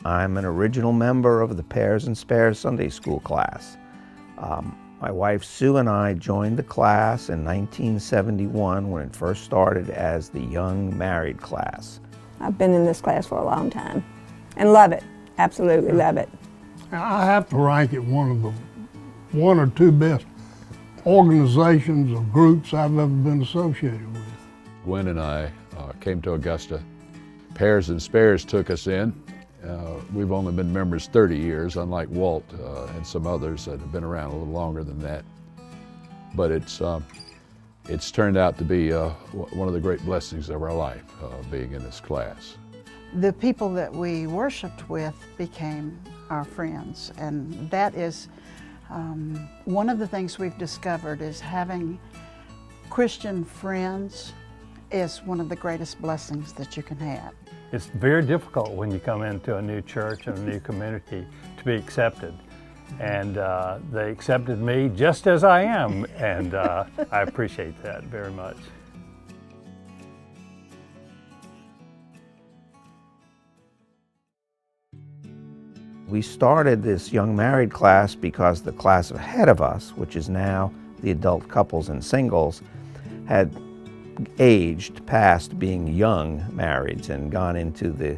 I'm an original member of the Pears and Spares Sunday School class. My wife Sue and I joined the class in 1971 when it first started as the Young Married class. I've been in this class for a long time and love it, absolutely love it. I have to rank it one or two best organizations or groups I've ever been associated with. Gwen and I came to Augusta. Pears and Spares took us in. We've only been members 30 years, unlike Walt and some others that have been around a little longer than that. But it's turned out to be one of the great blessings of our life, being in this class. The people that we worshiped with became our friends, and that is one of the things we've discovered is having Christian friends is one of the greatest blessings that you can have. It's very difficult when you come into a new church and a new community to be accepted. And they accepted me just as I am, and I appreciate that very much. We started this Young Married class because the class ahead of us, which is now the adult couples and singles, had aged past being young marrieds and gone into the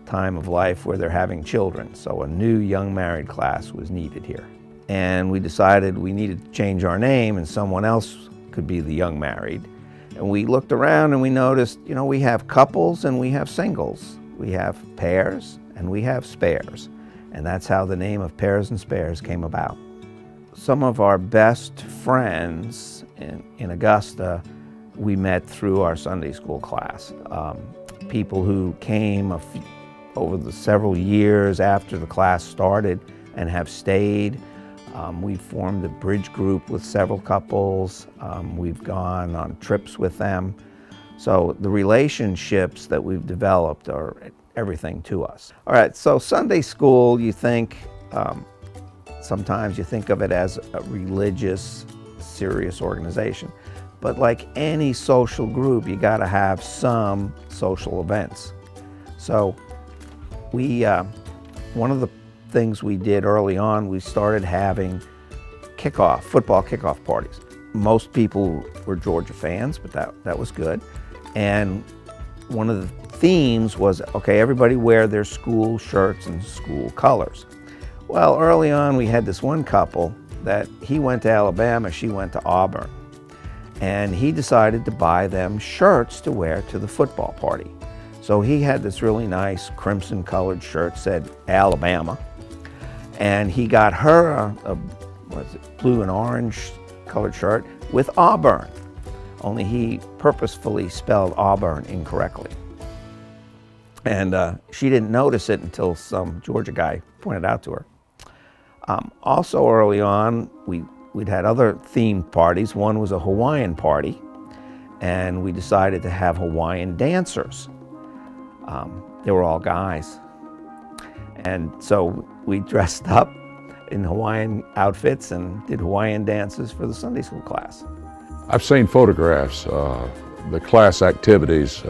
time of life where they're having children. So a new Young Married class was needed here. And we decided we needed to change our name and someone else could be the Young Married. And we looked around and we noticed, you know, we have couples and we have singles. We have pairs and we have spares. And that's how the name of Pears and Spares came about. Some of our best friends in Augusta we met through our Sunday school class. People who came over the several years after the class started and have stayed. We've formed a bridge group with several couples. We've gone on trips with them. So the relationships that we've developed are everything to us. All right, so Sunday school, you think, sometimes you think of it as a religious, serious organization. But like any social group, you gotta have some social events. So one of the things we did early on, we started having football kickoff parties. Most people were Georgia fans, but that was good. And one of the themes was, okay, everybody wear their school shirts and school colors. Well, early on, we had this one couple that he went to Alabama, she went to Auburn. And he decided to buy them shirts to wear to the football party. So he had this really nice crimson colored shirt, said Alabama. And he got her a blue and orange colored shirt with Auburn. Only he purposefully spelled Auburn incorrectly. And she didn't notice it until some Georgia guy pointed out to her. Also early on, we'd had other themed parties. One was a Hawaiian party, and we decided to have Hawaiian dancers. They were all guys. And so we dressed up in Hawaiian outfits and did Hawaiian dances for the Sunday school class. I've seen photographs, the class activities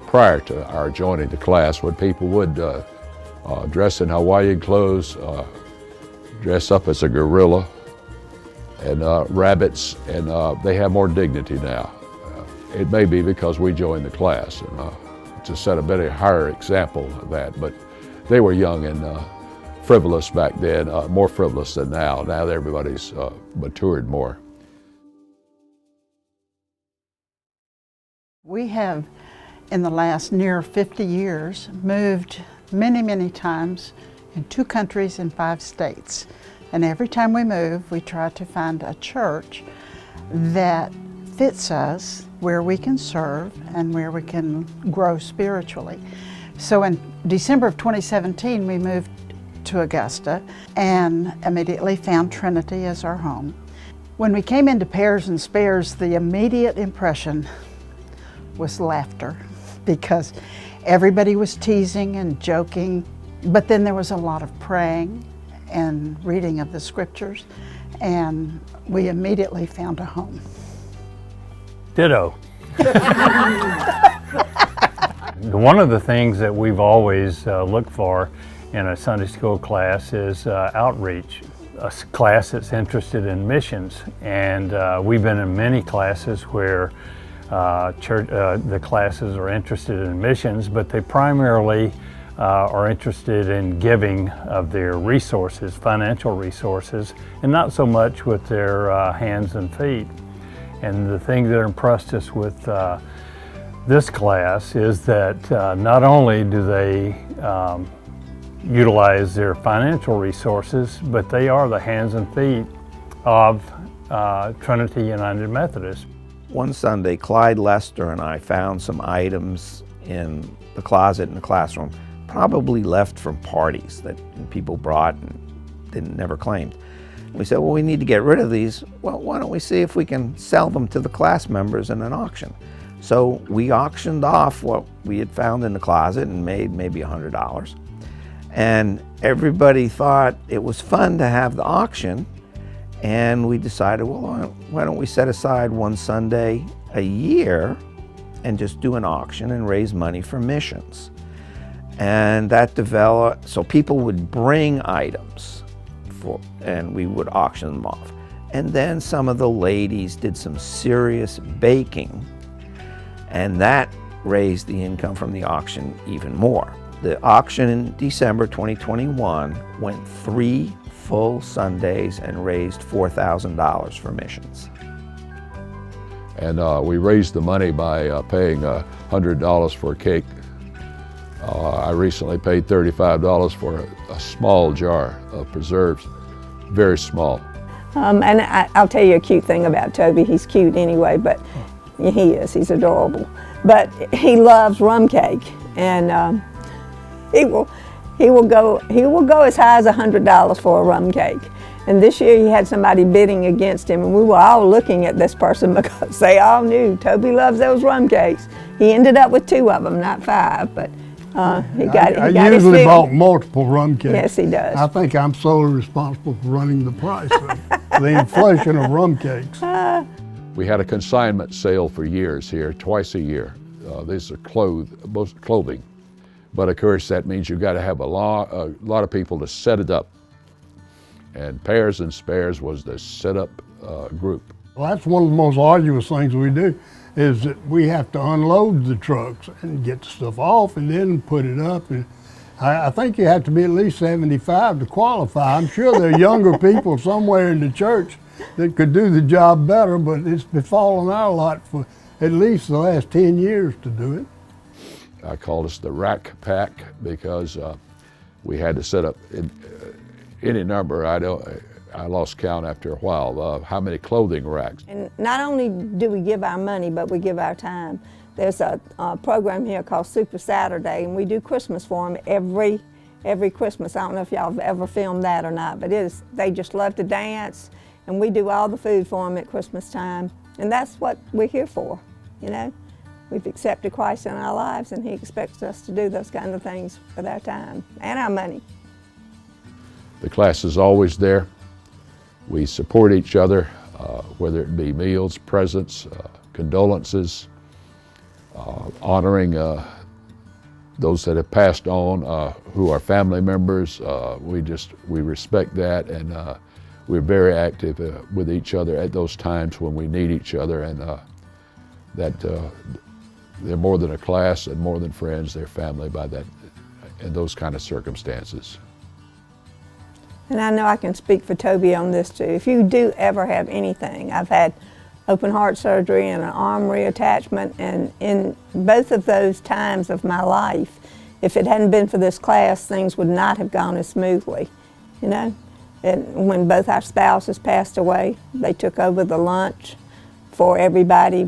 prior to our joining the class when people would dress in Hawaiian clothes, dress up as a gorilla, and rabbits, and they have more dignity now. It may be because we joined the class and to set a better, higher example of that, but they were young and frivolous back then, more frivolous than now. Now everybody's matured more. We have, in the last near 50 years, moved many, many times in 2 countries and 5 states. And every time we move, we try to find a church that fits us, where we can serve and where we can grow spiritually. So in December of 2017, we moved to Augusta and immediately found Trinity as our home. When we came into Pears and Spares, the immediate impression was laughter, because everybody was teasing and joking, but then there was a lot of praying and reading of the scriptures, and we immediately found a home. Ditto. One of the things that we've always looked for in a Sunday school class is outreach, class that's interested in missions. And we've been in many classes where the classes are interested in missions, but they primarily are interested in giving of their resources, financial resources, and not so much with their hands and feet. And the thing that impressed us with this class is that not only do they utilize their financial resources, but they are the hands and feet of Trinity United Methodist. One Sunday, Clyde Lester and I found some items in the closet in the classroom, probably left from parties that people brought and never claimed. We said, well, we need to get rid of these. Well, why don't we see if we can sell them to the class members in an auction? So we auctioned off what we had found in the closet and made maybe $100. And everybody thought it was fun to have the auction. And we decided, well, why don't we set aside one Sunday a year and just do an auction and raise money for missions. And that developed, so people would bring items and we would auction them off. And then some of the ladies did some serious baking, and that raised the income from the auction even more. The auction in December 2021 went 3 full Sundays and raised $4,000 for missions. And we raised the money by paying $100 for a cake. I recently paid $35 for a small jar of preserves, very small. And I'll tell you a cute thing about Toby. He's cute anyway, but he's adorable. But he loves rum cake, and he will go as high as $100 for a rum cake. And this year he had somebody bidding against him, and we were all looking at this person because they all knew Toby loves those rum cakes. He ended up with 2 of them, not 5, but he got I his usually fill. bought multiple rum cakes. Yes, he does. I think I'm solely responsible for running the price of the inflation of rum cakes. We had a consignment sale for years here, twice a year. These are clothing. But of course, that means you've got to have a lot of people to set it up. And Pairs and Spares was the setup group. Well, that's one of the most arduous things we do, is that we have to unload the trucks and get the stuff off and then put it up. And I think you have to be at least 75 to qualify. I'm sure there are younger people somewhere in the church that could do the job better, but it's befallen our lot for at least the last 10 years to do it. I called us the Rack Pack because we had to set up any number. I lost count after a while how many clothing racks. And not only do we give our money, but we give our time. There's a program here called Super Saturday, and we do Christmas for them every Christmas. I don't know if y'all have ever filmed that or not, but they just love to dance, and we do all the food for them at Christmas time. And that's what we're here for, you know. We've accepted Christ in our lives, and He expects us to do those kind of things with our time and our money. The class is always there. We support each other, whether it be meals, presents, condolences, honoring those that have passed on, who are family members. We respect that, and we're very active with each other at those times when we need each other, and that they're more than a class and more than friends. They're family by that, in those kind of circumstances. And I know I can speak for Toby on this too. If you do ever have anything, I've had open heart surgery and an arm reattachment, and in both of those times of my life, if it hadn't been for this class, things would not have gone as smoothly, you know. And when both our spouses passed away, they took over the lunch for everybody.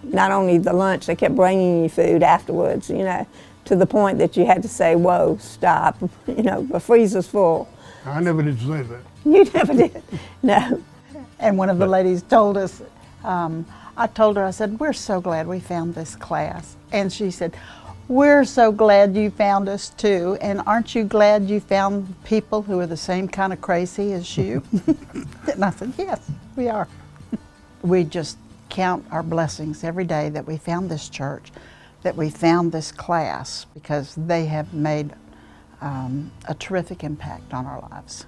Not only the lunch, they kept bringing you food afterwards, you know, to the point that you had to say, whoa, stop, you know, the freezer's full. I never did say that. You never did, no. And one of the ladies told us, I told her, I said, we're so glad we found this class. And she said, we're so glad you found us too. And aren't you glad you found people who are the same kind of crazy as you? And I said, yes, we are. We just count our blessings every day that we found this church, that we found this class, because they have made a terrific impact on our lives.